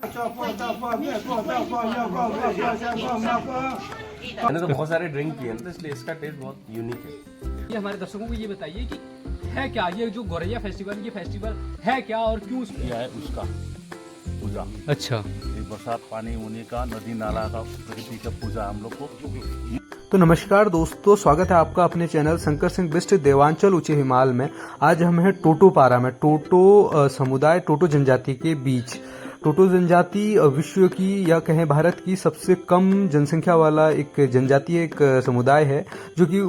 मैंने तो बहुत सारे ड्रिंक किए तो इसलिए इसका टेस्ट बहुत यूनिक है। ये हमारे दर्शकों को ये बताइए कि है क्या ये जो गोरैया फेस्टिवल, ये फेस्टिवल है क्या और क्यों? यह है उसका पूजा। अच्छा, ये बरसात पानी होने का, नदी नाला का, प्रकृति का पूजा हम लोग को। तो नमस्कार दोस्तों, स्वागत है आपका अपने चैनल शंकर सिंह बिस्ट देवांचल ऊंचे हिमाल में। आज हम हैं टोटो पारा में, टोटो समुदाय, टोटो जनजाति के बीच। टोटो जनजाति विश्व की या कहें भारत की सबसे कम जनसंख्या वाला एक जनजातीय एक समुदाय है, जो कि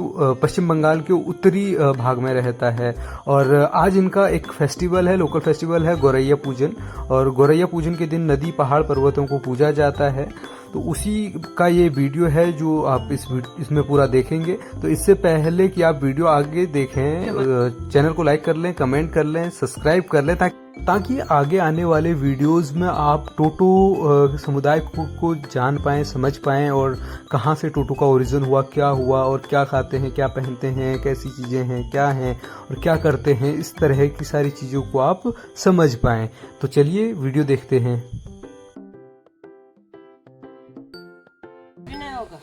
पश्चिम बंगाल के उत्तरी भाग में रहता है। और आज इनका एक फेस्टिवल है, लोकल फेस्टिवल है गोरैया पूजन। और गोरैया पूजन के दिन नदी, पहाड़, पर्वतों को पूजा जाता है। तो उसी का ये वीडियो है जो आप इसमें पूरा देखेंगे। तो इससे पहले कि आप वीडियो आगे देखें, चैनल को लाइक कर लें, कमेंट कर लें, सब्सक्राइब कर लें, ताकि आगे आने वाले वीडियोस में आप टोटो समुदाय को जान पाएं, समझ पाएं, और कहां से टोटो का ओरिजिन हुआ, क्या हुआ, और क्या खाते हैं, क्या पहनते हैं, कैसी चीज़ें हैं, क्या हैं और क्या करते हैं, इस तरह की सारी चीज़ों को आप समझ पाएं। तो चलिए वीडियो देखते हैं।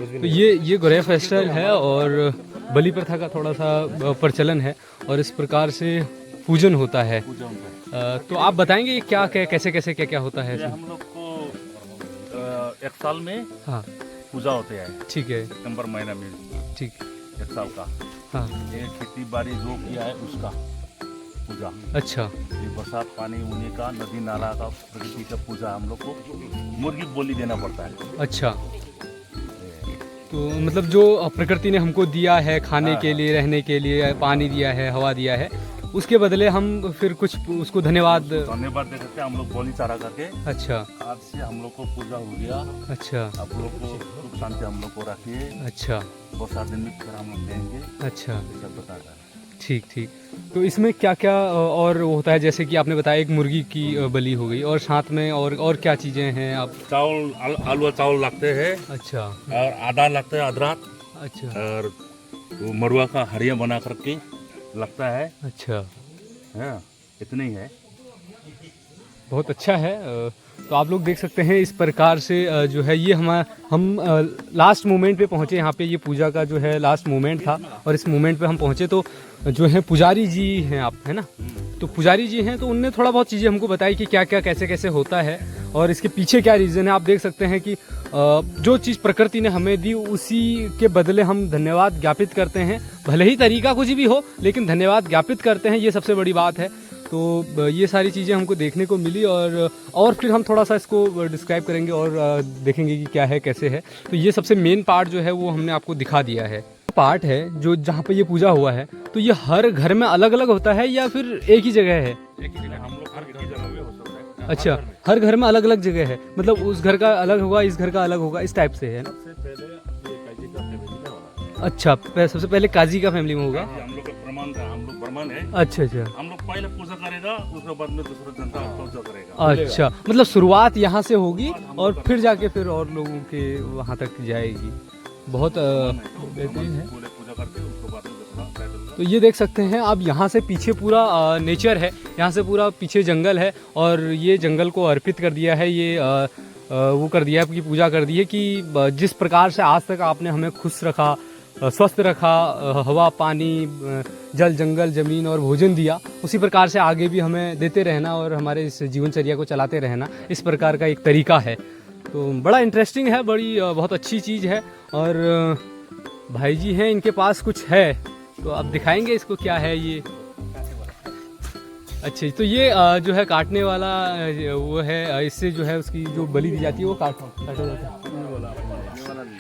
तो ये गोरैया फेस्टिवल है और बलि प्रथा का थोड़ा सा प्रचलन है और इस प्रकार से पूजन होता है। तो आप बताएंगे ये क्या कैसे कैसे क्या होता है? हम लोग को एक साल में हाँ, पूजा होते हैं। ठीक है, सितंबर महीना में, ठीक, एक साल का। हाँ, ये खेती बाड़ी जो किया है उसका पूजा। अच्छा, ये बरसात पानी होने का, नदी नाला का, प्रकृति का पूजा हम लोग को मुर्गी बोली देना पड़ता है। अच्छा। तो मतलब जो प्रकृति ने हमको दिया है खाने के लिए, रहने के लिए, पानी दिया है, हवा दिया है, उसके बदले हम फिर कुछ उसको धन्यवाद दे सकते हैं। हम लोग बोली चारा करके। अच्छा, आज से हम लोग को पूजा हो गया। अच्छा, आप लोग को सुख शांति हम लोग को रखिए। अच्छा, बहुत सारे दिन में फिर हम लोग देंगे। अच्छा, सब बता रहा है। ठीक ठीक। तो इसमें क्या क्या और होता है? जैसे कि आपने बताया एक मुर्गी की बलि हो गई, और साथ में और क्या चीज़ें हैं? आप चावल, आलू चावल लगते हैं। अच्छा, और आधा लगता है, अदरक। अच्छा, और वो मरुआ का हरिया बना करके लगता है। अच्छा, हाँ, इतने ही है। बहुत अच्छा है। तो आप लोग देख सकते हैं इस प्रकार से जो है ये हम लास्ट मोमेंट पे पहुँचे। यहाँ पे ये पूजा का जो है लास्ट मोमेंट था और इस मोमेंट पे हम पहुँचे। तो जो है पुजारी जी हैं आप, है ना? तो पुजारी जी हैं, तो उनने थोड़ा बहुत चीज़ें हमको बताई कि क्या क्या कैसे कैसे होता है और इसके पीछे क्या रीज़न है। आप देख सकते हैं कि जो चीज़ प्रकृति ने हमें दी उसी के बदले हम धन्यवाद ज्ञापित करते हैं। भले ही तरीका कुछ भी हो, लेकिन धन्यवाद ज्ञापित करते हैं, ये सबसे बड़ी बात है। तो ये सारी चीज़ें हमको देखने को मिली और फिर हम थोड़ा सा इसको डिस्क्राइब करेंगे और देखेंगे कि क्या है, कैसे है। तो ये सबसे मेन पार्ट जो है वो हमने आपको दिखा दिया है। पार्ट है जो जहाँ पे ये पूजा हुआ है, तो ये हर घर में अलग अलग होता है या फिर एक ही जगह है? एक ही जगह, हम लोग हर जगह में हो सकता है। अच्छा, हर घर में अलग अलग जगह है, मतलब उस घर का अलग होगा, इस घर का अलग होगा, इस टाइप से है ना? अच्छा, सबसे पहले काजी का फैमिली में होगा। हम लोग का प्रमाण था, हम लोग ब्राह्मण है। अच्छा, अच्छा, हम लोग पहले पूजा करेगा, उसके बाद में दूसरा जनता पूजा करेगा। अच्छा, मतलब शुरुआत यहाँ से होगी और फिर जाके फिर और लोगों के वहाँ तक जाएगी। बहुत बेहतरीन है। पूजा करके उसके बाद में तो ये देख सकते हैं आप, यहाँ से पीछे पूरा नेचर है, यहाँ से पूरा पीछे जंगल है और ये जंगल को अर्पित कर दिया है। ये वो कर दिया है, आपकी पूजा कर दी है कि जिस प्रकार से आज तक आपने हमें खुश रखा, स्वस्थ रखा, हवा, पानी, जल, जंगल, ज़मीन और भोजन दिया, उसी प्रकार से आगे भी हमें देते रहना और हमारे इस जीवनचर्या को चलाते रहना, इस प्रकार का एक तरीका है। तो बड़ा इंटरेस्टिंग है, बहुत अच्छी चीज़ है। और भाई जी हैं, इनके पास कुछ है, तो आप दिखाएंगे इसको क्या है ये? अच्छा, तो ये जो है काटने वाला वो है, इससे जो है उसकी जो बलि दी जाती है वो काटा जाता है।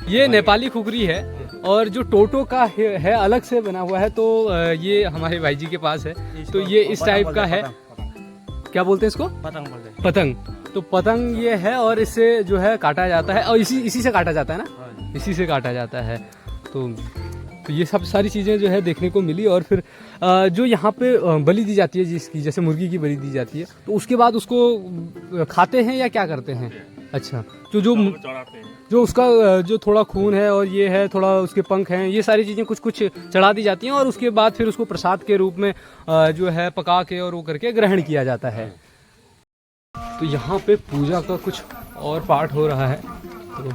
ये नेपाली खुखरी है और जो टोटो का है अलग से बना हुआ है। तो ये हमारे भाई जी के पास है, तो ये इस टाइप का है। क्या बोलते हैं इसको? पतंग बोलते हैं। पतंग। तो पतंग ये है और इससे जो है काटा जाता है और इसी से काटा जाता है ना? इसी से काटा जाता है। तो ये सब सारी चीज़ें जो है देखने को मिली। और फिर जो यहाँ पे बलि दी जाती है, जिसकी जैसे मुर्गी की बलि दी जाती है, तो उसके बाद उसको खाते हैं या क्या करते हैं? अच्छा, जो उसका जो थोड़ा खून है और ये है, थोड़ा उसके पंख हैं, ये सारी चीज़ें कुछ कुछ चढ़ा दी जाती हैं और उसके बाद फिर उसको प्रसाद के रूप में जो है पका के और वो करके ग्रहण किया जाता है। तो यहाँ पे पूजा का कुछ और पाठ हो रहा है। तो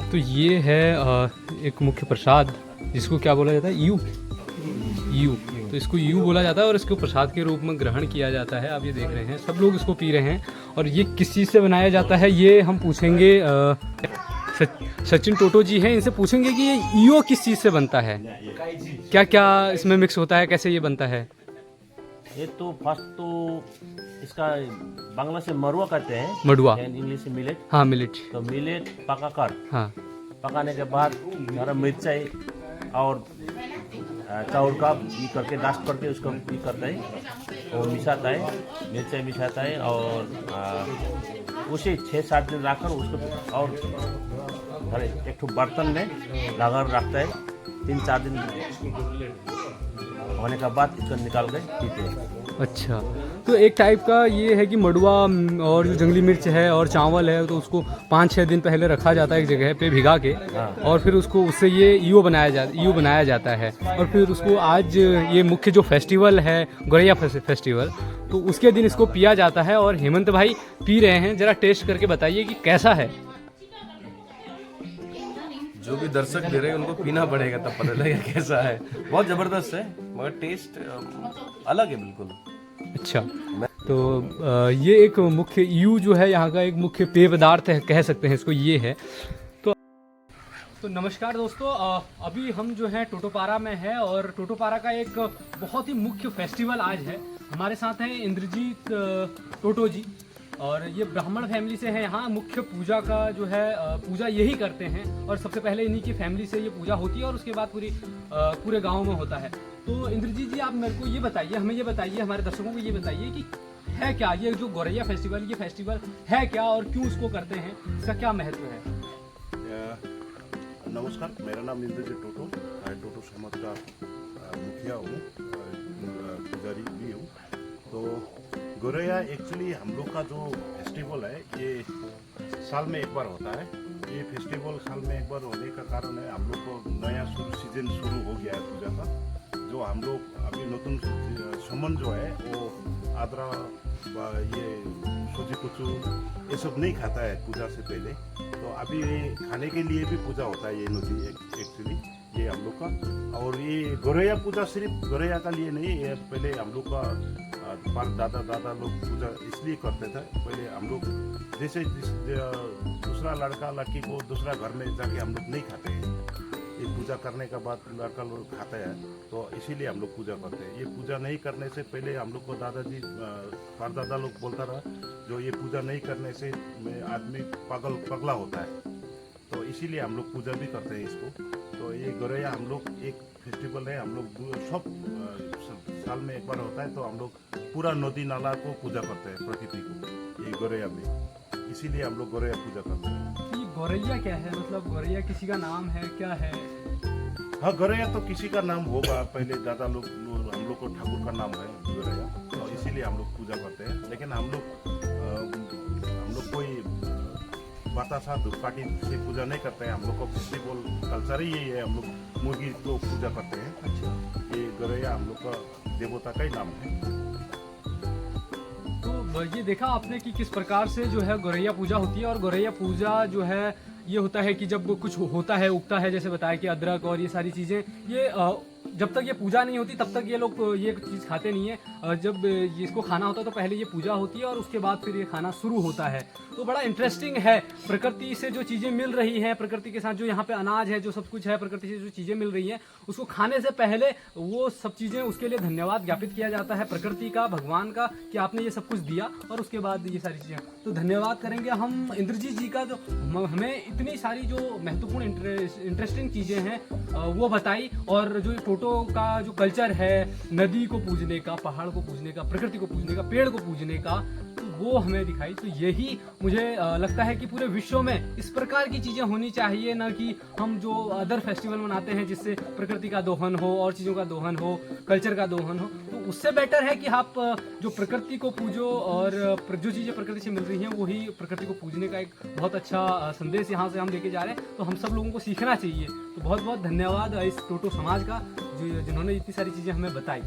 तो ये है एक मुख्य प्रसाद, जिसको क्या बोला जाता है, यू। तो इसको यू बोला जाता है और इसको प्रसाद के रूप में ग्रहण किया जाता है। आप ये देख रहे हैं सब लोग इसको पी रहे हैं। और ये किस चीज़ से बनाया जाता है ये हम पूछेंगे, सचिन टोटो जी हैं, इनसे पूछेंगे कि ये ईओ किस चीज़ से बनता है, क्या क्या इसमें मिक्स होता है, कैसे ये बनता है। ये तो फर्स्ट तो इसका बांग्ला से मरुआ कहते हैं, मडुआ, इंग्लिश से मिलेट। हाँ मिलेट। तो मिलेट पका कर, हाँ पकाने के बाद गरम मिर्चाई और चाउर का ये करके डास्ट करके उसको ये करता है और मिसाता है, मिर्चाई मिसाता है और उसे 6-7 दिन रखकर उसको और एक ठो बर्तन में लगाकर रखता है। 3-4 दिन होने के बाद इसको निकाल के पीते हैं। अच्छा, तो एक टाइप का ये है कि मडुआ और जो जंगली मिर्च है और चावल है, तो उसको 5-6 दिन पहले रखा जाता है एक जगह पे भिगा के, और फिर उसको उससे ये ईओ बनाया जाता है। और फिर उसको आज ये मुख्य जो फेस्टिवल है गोरैया फेस्टिवल, तो उसके दिन इसको पिया जाता है। और हेमंत भाई पी रहे हैं, ज़रा टेस्ट करके बताइए कि कैसा है। जो भी दर्शक दे रहे हैं उनको पीना पड़ेगा तब पता लगेगा कैसा है। बहुत ज़बरदस्त है मगर टेस्ट अलग है बिल्कुल। अच्छा, तो ये एक मुख्य यू जो है यहाँ का एक मुख्य पेय पदार्थ है, कह सकते हैं इसको, ये है। तो नमस्कार दोस्तों, अभी हम जो है टोटोपारा में है और टोटोपारा का एक बहुत ही मुख्य फेस्टिवल आज है। हमारे साथ हैं इंद्रजीत टोटो जी, और ये ब्राह्मण फैमिली से है। यहाँ मुख्य पूजा का जो है पूजा यही करते हैं, और सबसे पहले इन्हीं की फैमिली से ये पूजा होती है और उसके बाद पूरे गांव में होता है। तो इंद्रजीत जी, आप मेरे को ये बताइए, हमें ये बताइए, हमारे दर्शकों को ये बताइए कि है क्या ये जो गोरैया फेस्टिवल, ये फेस्टिवल है क्या और क्यों इसको करते हैं, इसका क्या महत्व है। नमस्कार, मेरा नाम इंद्रजीत टोटो, मैं टोटो समाज का मुखिया हूँ, पुजारी भी हूँ। तो गोरैया एक्चुअली हम लोग का जो फेस्टिवल है ये साल में एक बार होता है। ये फेस्टिवल साल में एक बार होने का कारण है, हम लोग को नया सीजन शुरू हो गया है पूजा का। जो हम लोग अभी नतून समन जो है वो आद्रा ये सूजी कुचू ये सब नहीं खाता है पूजा से पहले। तो अभी ये खाने के लिए भी पूजा होता है ये नदी एक्चुअली ये हम लोग का। और ये गोरैया पूजा सिर्फ गोरैया का लिए नहीं, ये पहले हम लोग का दादा लोग पूजा इसलिए करते थे। पहले हम लोग जैसे दूसरा लड़का लड़की को दूसरा घर में जाके हम लोग नहीं खाते हैं, ये पूजा करने के बाद लड़का लोग खाता है, तो इसीलिए हम लोग पूजा करते हैं। ये पूजा नहीं करने से पहले हम लोग को दादाजी परदादा लोग बोलता रहा, जो ये पूजा नहीं करने से आदमी पगला होता है, तो इसीलिए हम लोग पूजा भी करते हैं इसको। तो ये गोरैया हम लोग एक फेस्टिवल है, हम लोग सब साल में एक बार होता है। तो हम लोग पूरा नदी नाला को पूजा करते हैं, प्रकृति को, ये गोरैया में, इसीलिए हम लोग गोरैया पूजा करते हैं। ये गोरैया क्या है, मतलब गोरैया किसी का नाम है, क्या है। हाँ, गोरैया तो किसी का नाम होगा, पहले दादा लोग हम लोग को ठाकुर का नाम है गोरैया, तो इसीलिए हम लोग पूजा करते हैं। लेकिन हम लोग कोई बतासा धूपकाठी से पूजा नहीं करते हैं। हम लोग का फेस्टिवल कल्चर ही यही है, हम लोग मुर्गी को पूजा करते हैं। अच्छा, ये गोरैया हम लोग का देवता का ही नाम है। तो ये देखा आपने कि किस प्रकार से जो है गोरैया पूजा होती है। और गोरैया पूजा जो है ये होता है कि जब कुछ होता है, उगता है, जैसे बताया कि अदरक और ये सारी चीज़ें, ये जब तक ये पूजा नहीं होती तब तक ये लोग ये चीज़ खाते नहीं है। जब इसको खाना होता है तो पहले ये पूजा होती है और उसके बाद फिर ये खाना शुरू होता है। तो बड़ा इंटरेस्टिंग है, प्रकृति से जो चीज़ें मिल रही हैं, प्रकृति के साथ जो यहाँ पे अनाज है, जो सब कुछ है, प्रकृति से जो चीज़ें मिल रही हैं, उसको खाने से पहले वो सब चीज़ें, उसके लिए धन्यवाद ज्ञापित किया जाता है प्रकृति का, भगवान का, कि आपने ये सब कुछ दिया, और उसके बाद ये सारी चीज़ें। तो धन्यवाद करेंगे हम इंद्रजीत जी का, जो हमें इतनी सारी जो महत्वपूर्ण इंटरेस्टिंग चीज़ें हैं वो बताई, और जो टोटो का जो कल्चर है, नदी को पूजने का, पहाड़ को पूजने का, प्रकृति को पूजने का, पेड़ को पूजने का, तो वो हमें दिखाई। तो यही मुझे लगता है कि पूरे विश्व में इस प्रकार की चीज़ें होनी चाहिए, ना कि हम जो अदर फेस्टिवल मनाते हैं जिससे प्रकृति का दोहन हो और चीज़ों का दोहन हो, कल्चर का दोहन हो। तो उससे बेटर है कि आप जो प्रकृति को पूजो, और जो चीज़ें प्रकृति से मिल रही हैं वही प्रकृति को पूजने का एक बहुत अच्छा संदेश यहाँ से हम लेके जा रहे हैं। तो हम सब लोगों को सीखना चाहिए। तो बहुत बहुत धन्यवाद इस टोटो समाज का, जिन्होंने इतनी सारी चीज़ें हमें बताई।